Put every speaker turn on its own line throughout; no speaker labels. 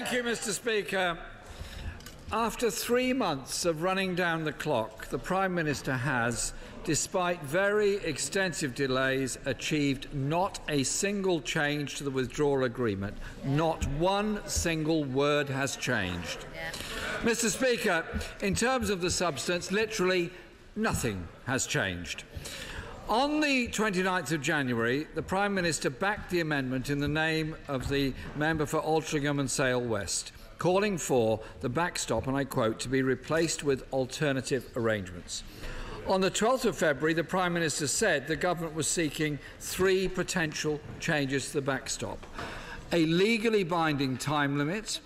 Thank you, Mr. Speaker. After 3 months of running down the clock, the Prime Minister has, despite very extensive delays, achieved not a single change to the withdrawal agreement. Not one single word has changed. Mr. Speaker, in terms of the substance, literally nothing has changed. On the 29th of January, the Prime Minister backed the amendment in the name of the member for Altrincham and Sale West, calling for the backstop, and I quote, to be replaced with alternative arrangements. On the 12th of February, the Prime Minister said the government was seeking 3 potential changes to the backstop: a legally binding time limit,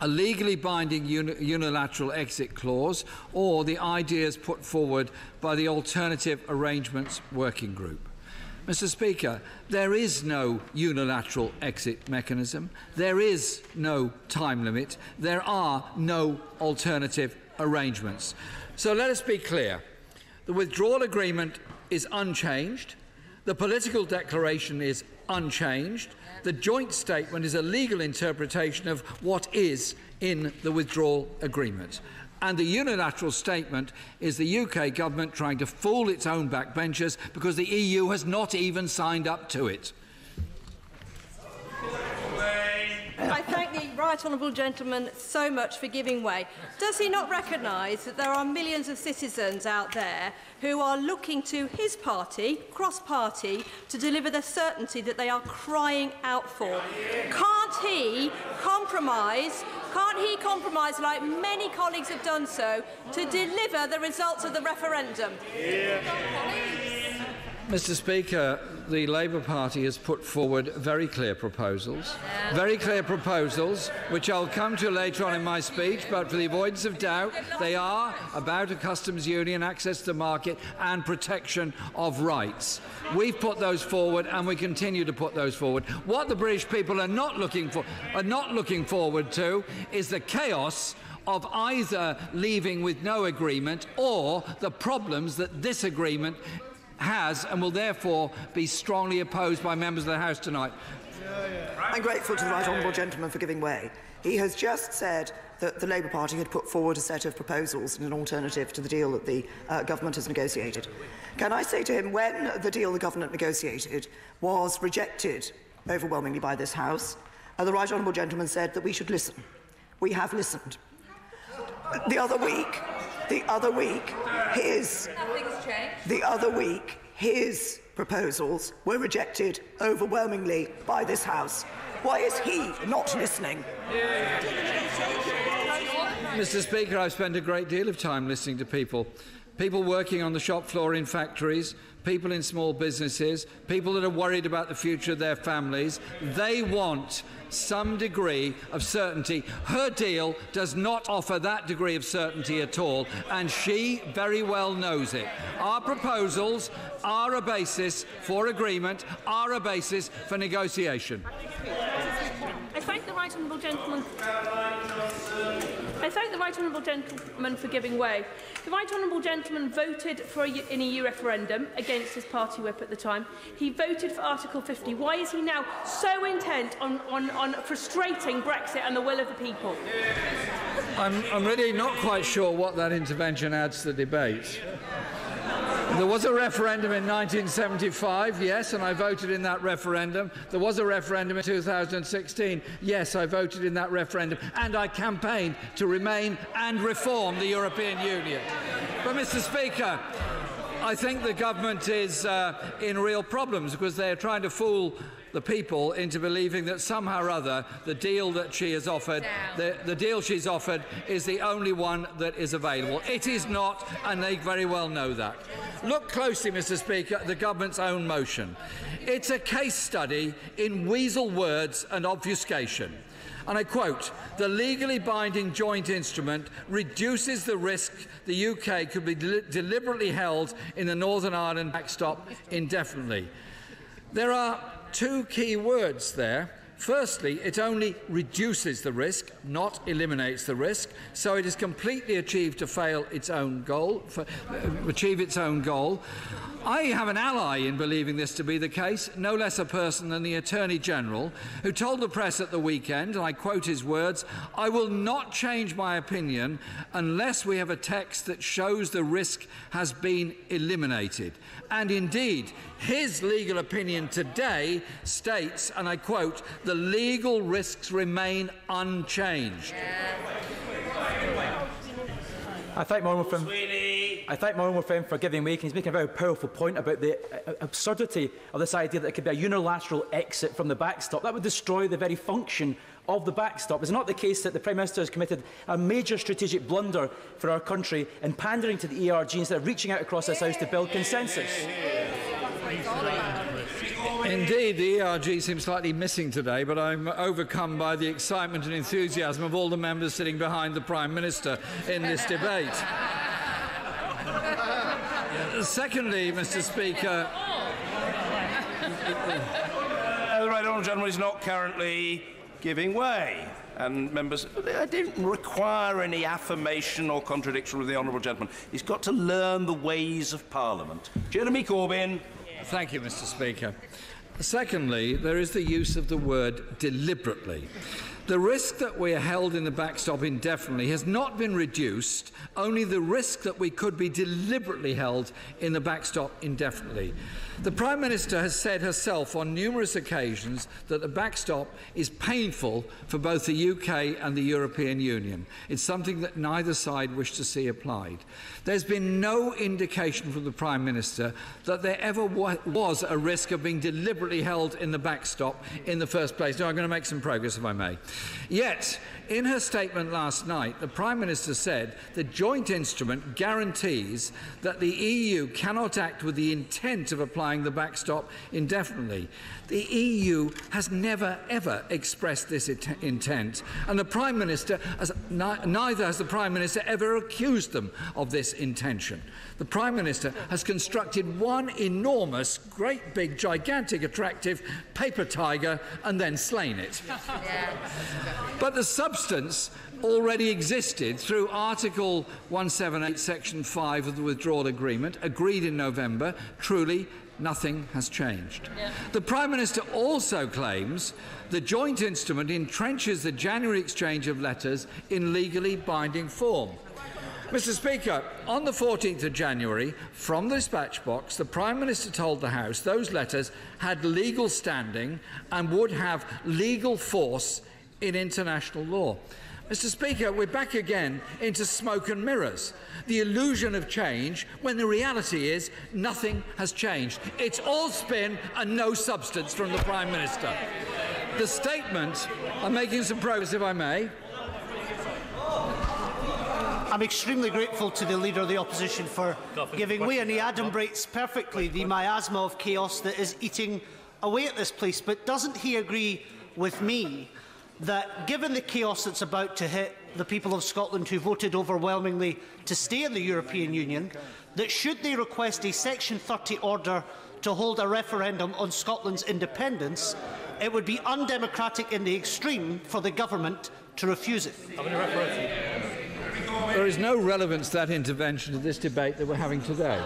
a legally binding unilateral exit clause, or the ideas put forward by the Alternative Arrangements Working Group. Mr. Speaker, there is no unilateral exit mechanism, there is no time limit, there are no alternative arrangements. So let us be clear. The withdrawal agreement is unchanged, the political declaration is unchanged, the joint statement is a legal interpretation of what is in the withdrawal agreement. And the unilateral statement is the UK government trying to fool its own backbenchers because the EU has not even signed up to it.
I thank the right honourable gentleman so much for giving way. Does he not recognise that there are millions of citizens out there who are looking to his party, cross-party, to deliver the certainty that they are crying out for? Can't he compromise? Can't he compromise, like many colleagues have done so, to deliver the results of the referendum?
Mr. Speaker, the Labour Party has put forward very clear proposals, which I'll come to later on in my speech, but for the avoidance of doubt, they are about a customs union, access to the market and protection of rights. We've put those forward and we continue to put those forward. What the British people are not looking forward to is the chaos of either leaving with no agreement or the problems that this agreement has and will therefore be strongly opposed by members of the House tonight.
I'm grateful to the right honourable gentleman for giving way. He has just said that the Labour Party had put forward a set of proposals and an alternative to the deal that the government has negotiated. Can I say to him, when the deal the government negotiated was rejected overwhelmingly by this House, the right honourable gentleman said that we should listen. We have listened. The other week, his proposals were rejected overwhelmingly by this House. Why is he not listening?
Mr. Speaker, I've spent a great deal of time listening to people working on the shop floor in factories, people in small businesses, people that are worried about the future of their families. They want some degree of certainty. Her deal does not offer that degree of certainty at all, and she very well knows it. Our proposals are a basis for agreement, are a basis for negotiation.
I thank the right honourable gentleman for giving way. The right honourable gentleman voted for in a EU referendum against his party whip at the time. He voted for Article 50. Why is he now so intent on frustrating Brexit and the will of the people?
I'm really not quite sure what that intervention adds to the debate. There was a referendum in 1975, yes, and I voted in that referendum. There was a referendum in 2016, yes, I voted in that referendum, and I campaigned to remain and reform the European Union. But, Mr. Speaker, I think the government is in real problems because they are trying to fool the people into believing that somehow or other the deal that she has offered, the deal she's offered, is the only one that is available. It is not, and they very well know that. Look closely, Mr. Speaker, at the government's own motion. It's a case study in weasel words and obfuscation. And I quote, "The legally binding joint instrument reduces the risk the UK could be deliberately held in the Northern Ireland backstop indefinitely." There are 2 key words there: Firstly, it only reduces the risk, not eliminates the risk, so it is completely achieved to fail its own goal, achieve its own goal. I have an ally in believing this to be the case, no less a person than the Attorney-General, who told the press at the weekend, and I quote his words, "I will not change my opinion unless we have a text that shows the risk has been eliminated." And indeed, his legal opinion today states, and I quote, "the legal risks remain unchanged."
I thank my honourable friend for giving way. He's making a very powerful point about the absurdity of this idea that it could be a unilateral exit from the backstop. That would destroy the very function of the backstop. Is it not the case that the Prime Minister has committed a major strategic blunder for our country in pandering to the ERG instead of reaching out across this House to build consensus?
Indeed, the ERG seems slightly missing today, but I'm overcome by the excitement and enthusiasm of all the members sitting behind the Prime Minister in this debate. Secondly, Mr. Speaker,
the right honourable gentleman is not currently giving way. And members, I didn't require any affirmation or contradiction with the honourable gentleman. He's got to learn the ways of Parliament. Jeremy Corbyn.
Thank you, Mr. Speaker. Secondly, there is the use of the word deliberately. The risk that we are held in the backstop indefinitely has not been reduced, only the risk that we could be deliberately held in the backstop indefinitely. The Prime Minister has said herself on numerous occasions that the backstop is painful for both the UK and the European Union. It's something that neither side wished to see applied. There's been no indication from the Prime Minister that there ever was a risk of being deliberately held in the backstop in the first place. Now, I'm going to make some progress, if I may. Yet, in her statement last night, the Prime Minister said the joint instrument guarantees that the EU cannot act with the intent of applying the backstop indefinitely. The EU has never, ever expressed this intent, and the Prime Minister, neither has the Prime Minister ever accused them of this intention. The Prime Minister has constructed one enormous, great big, gigantic, attractive paper tiger and then slain it. But the substance already existed through Article 178, Section 5 of the Withdrawal Agreement, agreed in November. Truly, nothing has changed. The Prime Minister also claims the joint instrument entrenches the January exchange of letters in legally binding form. Mr. Speaker, on the 14th of January, from the dispatch box, the Prime Minister told the House those letters had legal standing and would have legal force in international law. Mr. Speaker, we're back again into smoke and mirrors. The illusion of change when the reality is nothing has changed. It's all spin and no substance from the Prime Minister. The statement, I'm making some progress if I may.
I'm extremely grateful to the Leader of the Opposition for giving way, and he adumbrates perfectly the miasma of chaos that is eating away at this place. But doesn't he agree with me that, given the chaos that's about to hit the people of Scotland who voted overwhelmingly to stay in the European Union, that should they request a Section 30 order to hold a referendum on Scotland's independence, it would be undemocratic in the extreme for the government to refuse it?
There is no relevance to that intervention to this debate that we're having today.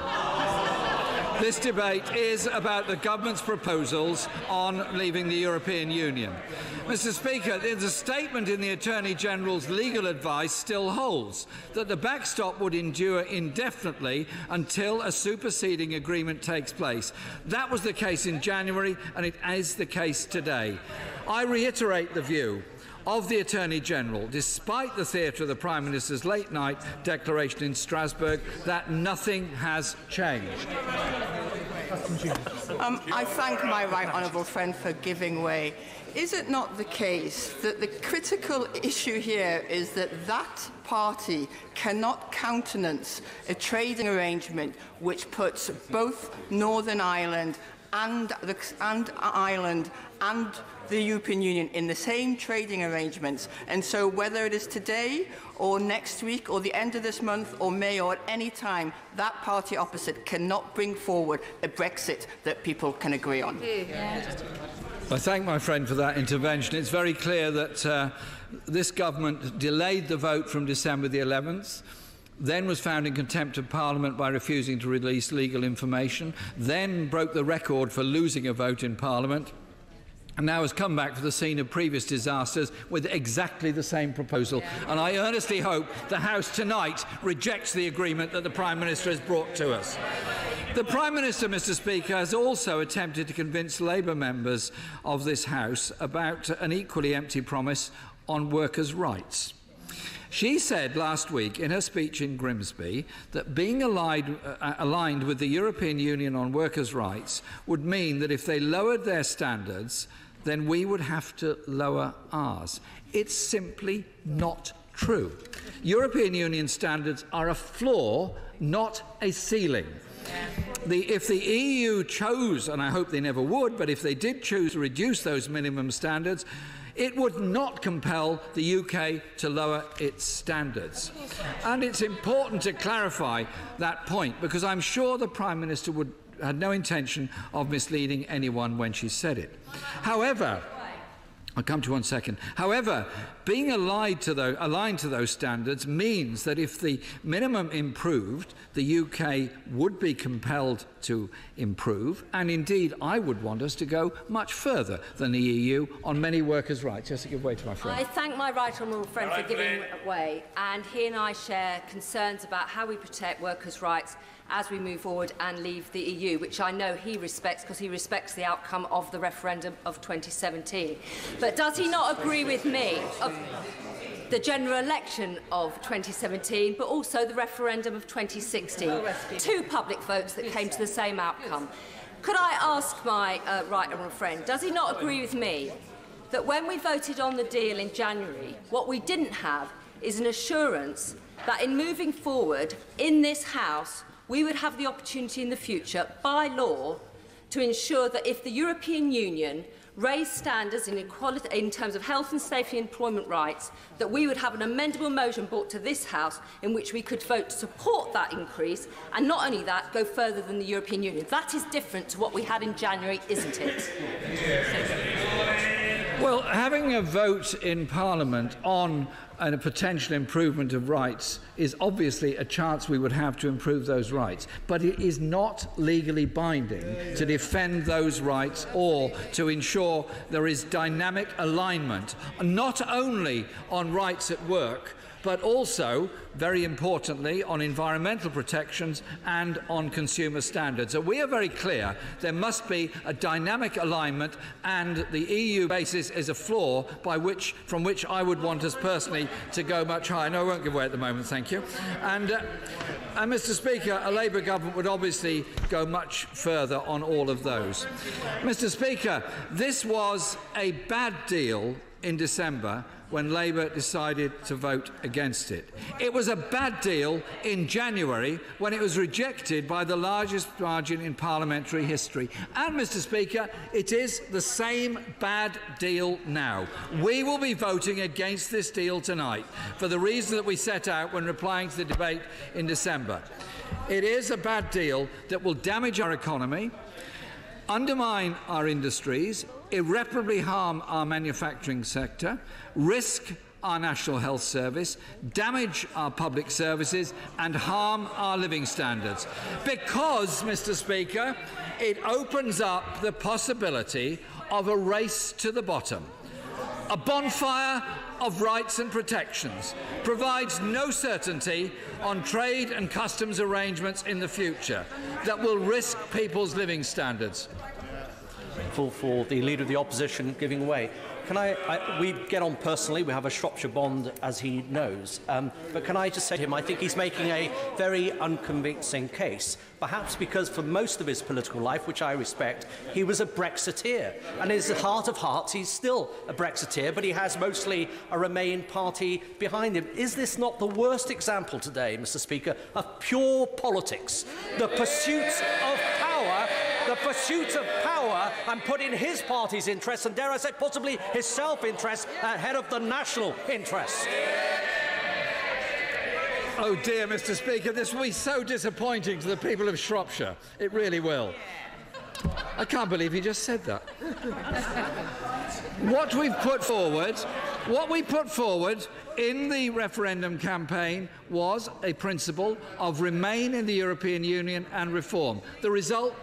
This debate is about the government's proposals on leaving the European Union. Mr. Speaker, the statement in the Attorney-General's legal advice still holds that the backstop would endure indefinitely until a superseding agreement takes place. That was the case in January, and it is the case today. I reiterate the view of the Attorney-General, despite the theatre of the Prime Minister's late-night declaration in Strasbourg, that nothing has changed.
I thank my right honourable friend for giving way. Is it not the case that the critical issue here is that that party cannot countenance a trading arrangement which puts both Northern Ireland and Ireland and the European Union in the same trading arrangements, and so whether it is today or next week or the end of this month or May or at any time, that party opposite cannot bring forward a Brexit that people can agree on?
I thank my friend for that intervention. It's very clear that this government delayed the vote from December the 11th, then was found in contempt of Parliament by refusing to release legal information, then broke the record for losing a vote in Parliament, and now has come back to the scene of previous disasters with exactly the same proposal. And I earnestly hope the House tonight rejects the agreement that the Prime Minister has brought to us. The Prime Minister, Mr. Speaker, has also attempted to convince Labour members of this House about an equally empty promise on workers' rights. She said last week in her speech in Grimsby that being aligned with the European Union on workers' rights would mean that if they lowered their standards, then we would have to lower ours. It's simply not true. European Union standards are a floor, not a ceiling. If the EU chose, and I hope they never would, but if they did choose to reduce those minimum standards, it would not compel the UK to lower its standards. And it's important to clarify that point, because I'm sure the Prime Minister had no intention of misleading anyone when she said it. However, I'll come to one second. However, being aligned to those standards means that if the minimum improved, the UK would be compelled to improve, and indeed I would want us to go much further than the EU on many workers' rights. Just to give way to my friend.
I thank my right honourable friend for giving way, and he and I share concerns about how we protect workers' rights as we move forward and leave the EU, which I know he respects because he respects the outcome of the referendum of 2017. But does he not agree with me of the general election of 2017, but also the referendum of 2016? Two public votes that came to the same outcome. Could I ask my right honourable friend, does he not agree with me that when we voted on the deal in January, what we didn't have is an assurance that in moving forward in this House, we would have the opportunity in the future, by law, to ensure that if the European Union raised standards in equality in terms of health and safety and employment rights, that we would have an amendable motion brought to this House in which we could vote to support that increase, and not only that, go further than the European Union. That is different to what we had in January, isn't it?
Well, having a vote in Parliament on a potential improvement of rights is obviously a chance we would have to improve those rights, but it is not legally binding to defend those rights or to ensure there is dynamic alignment, not only on rights at work, but also, very importantly, on environmental protections and on consumer standards. So we are very clear there must be a dynamic alignment, and the EU basis is a floor from which I would want us personally to go much higher. No, I won't give way at the moment, thank you. And Mr. Speaker, a Labour government would obviously go much further on all of those. Mr. Speaker, this was a bad deal in December when Labour decided to vote against it. It was a bad deal in January when it was rejected by the largest margin in parliamentary history. And, Mr. Speaker, it is the same bad deal now. We will be voting against this deal tonight for the reason that we set out when replying to the debate in December. It is a bad deal that will damage our economy, undermine our industries, irreparably harm our manufacturing sector, risk our National Health Service, damage our public services and harm our living standards. Because, Mr. Speaker, it opens up the possibility of a race to the bottom. A bonfire of rights and protections provides no certainty on trade and customs arrangements in the future that will risk people's living standards.
For the Leader of the Opposition giving way. We get on personally, we have a Shropshire bond, as he knows, but can I just say to him, I think he's making a very unconvincing case, perhaps because for most of his political life, which I respect, he was a Brexiteer, and in his heart of hearts, he's still a Brexiteer, but he has mostly a Remain party behind him. Is this not the worst example today, Mr. Speaker, of pure politics, the pursuit of power and putting his party's interests, and dare I say possibly his self-interest, ahead of the national interests?
Oh dear, Mr. Speaker, this will be so disappointing to the people of Shropshire. It really will. I can't believe he just said that. What we put forward in the referendum campaign was a principle of remain in the European Union and reform. The result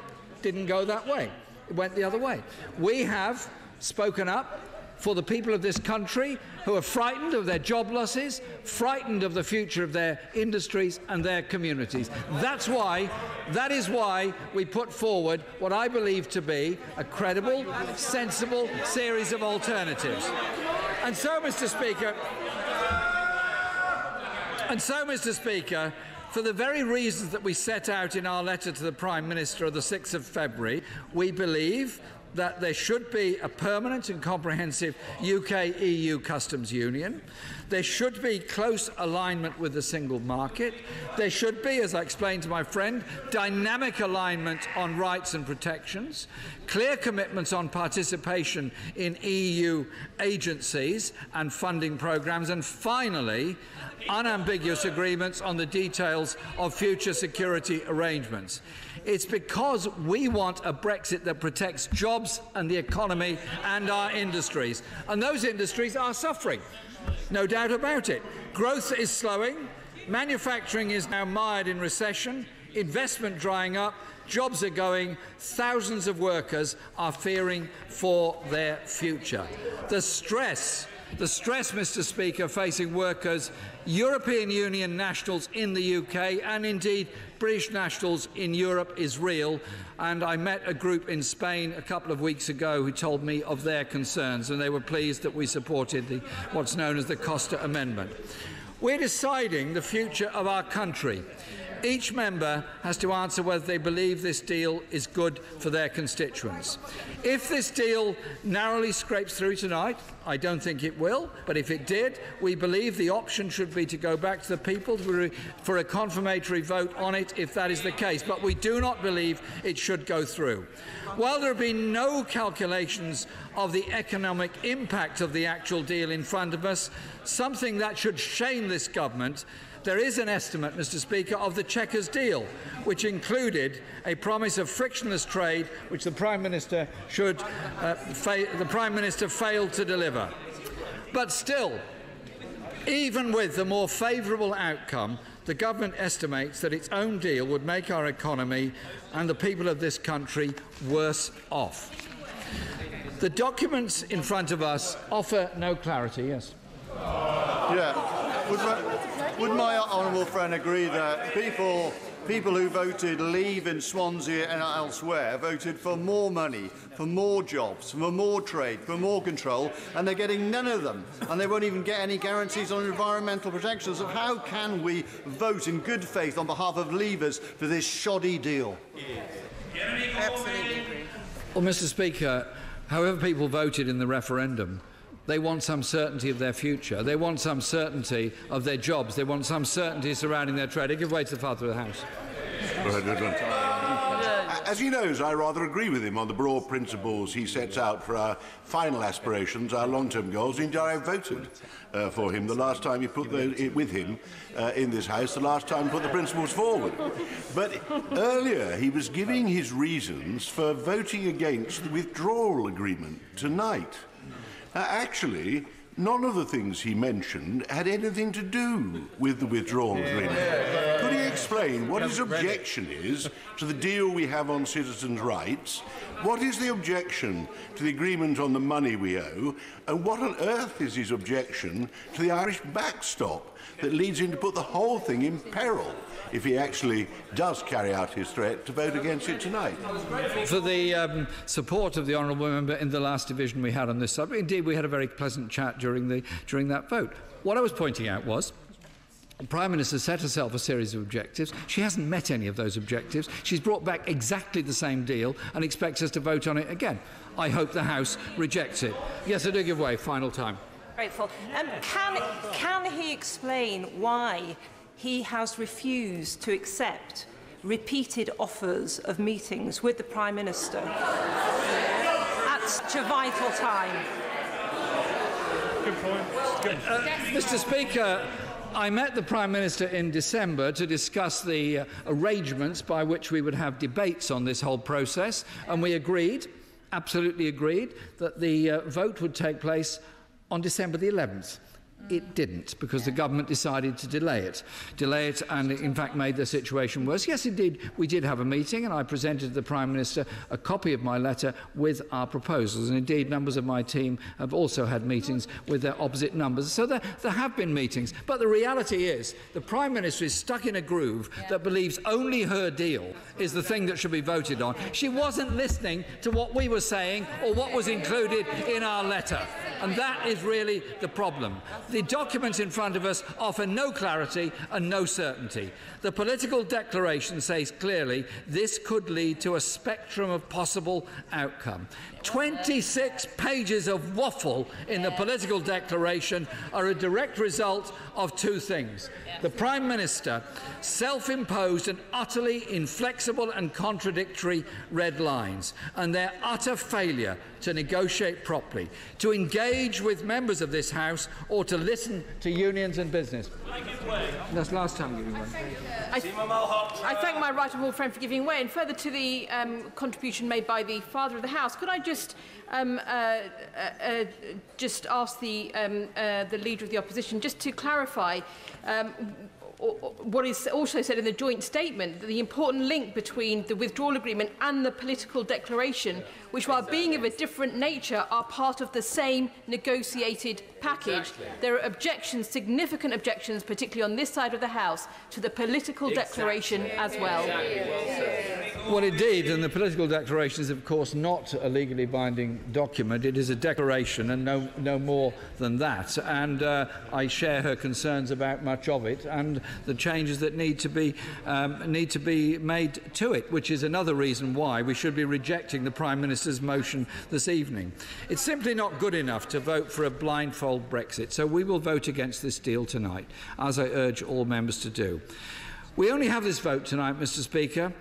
didn't go that way. It went the other way. We have spoken up for the people of this country who are frightened of their job losses, frightened of the future of their industries and their communities. That is why we put forward what I believe to be a credible, sensible series of alternatives. And so, Mr. Speaker, for the very reasons that we set out in our letter to the Prime Minister of the 6th of February, we believe that there should be a permanent and comprehensive UK-EU customs union. There should be close alignment with the single market. There should be, as I explained to my friend, dynamic alignment on rights and protections, clear commitments on participation in EU agencies and funding programmes, and finally, unambiguous agreements on the details of future security arrangements. It's because we want a Brexit that protects jobs and the economy and our industries. And those industries are suffering, no doubt about it. Growth is slowing, manufacturing is now mired in recession, investment drying up, jobs are going, thousands of workers are fearing for their future. The stress, Mr. Speaker, facing workers, European Union nationals in the UK and indeed British nationals in Europe is real, and I met a group in Spain a couple of weeks ago who told me of their concerns, and they were pleased that we supported what's known as the Costa Amendment. We're deciding the future of our country. Each member has to answer whether they believe this deal is good for their constituents. If this deal narrowly scrapes through tonight, I don't think it will, but if it did, we believe the option should be to go back to the people for a confirmatory vote on it if that is the case, but we do not believe it should go through. While there have been no calculations of the economic impact of the actual deal in front of us, something that should shame this government, there is an estimate, Mr. Speaker, of the Chequers deal, which included a promise of frictionless trade, which the Prime Minister failed to deliver. But still, even with the more favourable outcome, the government estimates that its own deal would make our economy and the people of this country worse off. The documents in front of us offer no clarity. Yes.
Yeah. Would my honourable friend agree that people who voted leave in Swansea and elsewhere voted for more money, for more jobs, for more trade, for more control, and they're getting none of them, and they won't even get any guarantees on environmental protections? So how can we vote in good faith on behalf of leavers for this shoddy deal?
Absolutely agree.
Well, Mr. Speaker, however people voted in the referendum, they want some certainty of their future. They want some certainty of their jobs. They want some certainty surrounding their trade. I give way to the Father of the House.
As he knows, I rather agree with him on the broad principles he sets out for our final aspirations, our long-term goals. Indeed, I voted for him the last time he put with him in this House, the last time he put the principles forward. But earlier, he was giving his reasons for voting against the withdrawal agreement tonight. Actually, none of the things he mentioned had anything to do with the withdrawal agreement. Could he explain what his objection is to the deal we have on citizens' rights? What is the objection to the agreement on the money we owe? And what on earth is his objection to the Irish backstop that leads him to put the whole thing in peril if he actually does carry out his threat to vote against it tonight?
For the support of the honourable member in the last division we had on this subject. Indeed, we had a very pleasant chat during that vote. What I was pointing out was the Prime Minister set herself a series of objectives. She hasn't met any of those objectives. She's brought back exactly the same deal and expects us to vote on it again. I hope the House rejects it. Yes, I do give way. Final time.
Grateful. Can he explain why he has refused to accept repeated offers of meetings with the Prime Minister at such a vital time?
Mr. Speaker, I met the Prime Minister in December to discuss the arrangements by which we would have debates on this whole process, and we agreed, absolutely agreed, that the vote would take place on December the 11th. It didn't, because the government decided to delay it and in fact made the situation worse. Yes, indeed, we did have a meeting, and I presented to the Prime Minister a copy of my letter with our proposals, and indeed members of my team have also had meetings with their opposite numbers. So there have been meetings, but the reality is the Prime Minister is stuck in a groove that believes only her deal is the thing that should be voted on. She wasn't listening to what we were saying or what was included in our letter, and that is really the problem. The documents in front of us offer no clarity and no certainty. The political declaration says clearly this could lead to a spectrum of possible outcome. 26 pages of waffle in the political declaration are a direct result of two things. The Prime Minister self-imposed and utterly inflexible and contradictory red lines, and their utter failure to negotiate properly, to engage with members of this House or to listen to unions and business. That's last time giving way.
I thank my right honourable friend for giving way, and further to the contribution made by the Father of the House, could I just ask the Leader of the Opposition just to clarify what is also said in the joint statement, the important link between the withdrawal agreement and the political declaration, which, while being of a different nature, are part of the same negotiated package. Exactly. There are objections, significant objections, particularly on this side of the House, to the political declaration as well.
Well, indeed, and the political declaration is, of course, not a legally binding document. It is a declaration and no more than that. And I share her concerns about much of it and the changes that need to be made to it, which is another reason why we should be rejecting the Prime Minister's motion this evening. It's simply not good enough to vote for a blindfold Brexit, so we will vote against this deal tonight, as I urge all members to do. We only have this vote tonight, Mr. Speaker,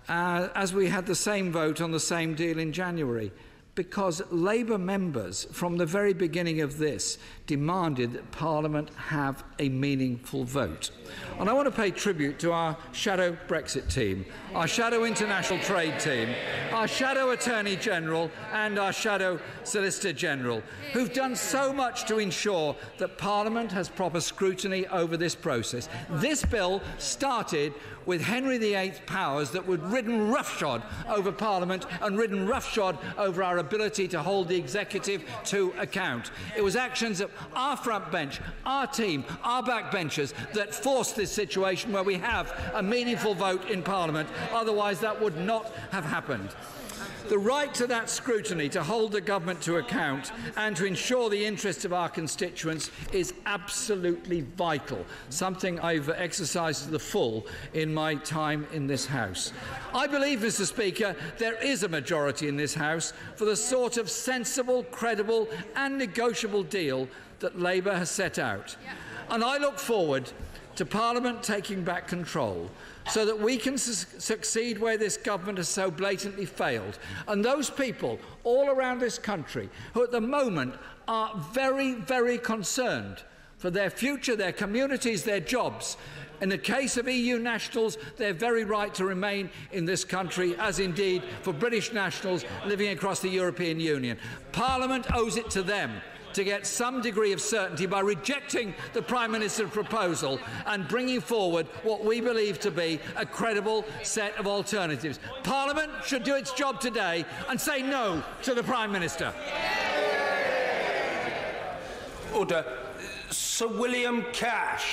as we had the same vote on the same deal in January, because Labour members from the very beginning of this demanded that Parliament have a meaningful vote. And I want to pay tribute to our shadow Brexit team, our shadow international trade team, our shadow Attorney General and our shadow Solicitor General, who've done so much to ensure that Parliament has proper scrutiny over this process. This bill started with Henry VIII powers that would ridden roughshod over Parliament and ridden roughshod over our ability to hold the executive to account. It was actions of our front bench, our team, our backbenchers that forced this situation where we have a meaningful vote in Parliament. Otherwise, that would not have happened. The right to that scrutiny, to hold the government to account and to ensure the interests of our constituents is absolutely vital, something I've exercised to the full in my time in this House. I believe, Mr. Speaker, there is a majority in this House for the sort of sensible, credible and negotiable deal that Labour has set out. And I look forward to Parliament taking back control so that we can succeed where this government has so blatantly failed. And those people all around this country who at the moment are very, very concerned for their future, their communities, their jobs. In the case of EU nationals, their very right to remain in this country, as indeed for British nationals living across the European Union. Parliament owes it to them to get some degree of certainty by rejecting the Prime Minister's proposal and bringing forward what we believe to be a credible set of alternatives. Parliament should do its job today and say no to the Prime Minister.
Order. Sir William Cash.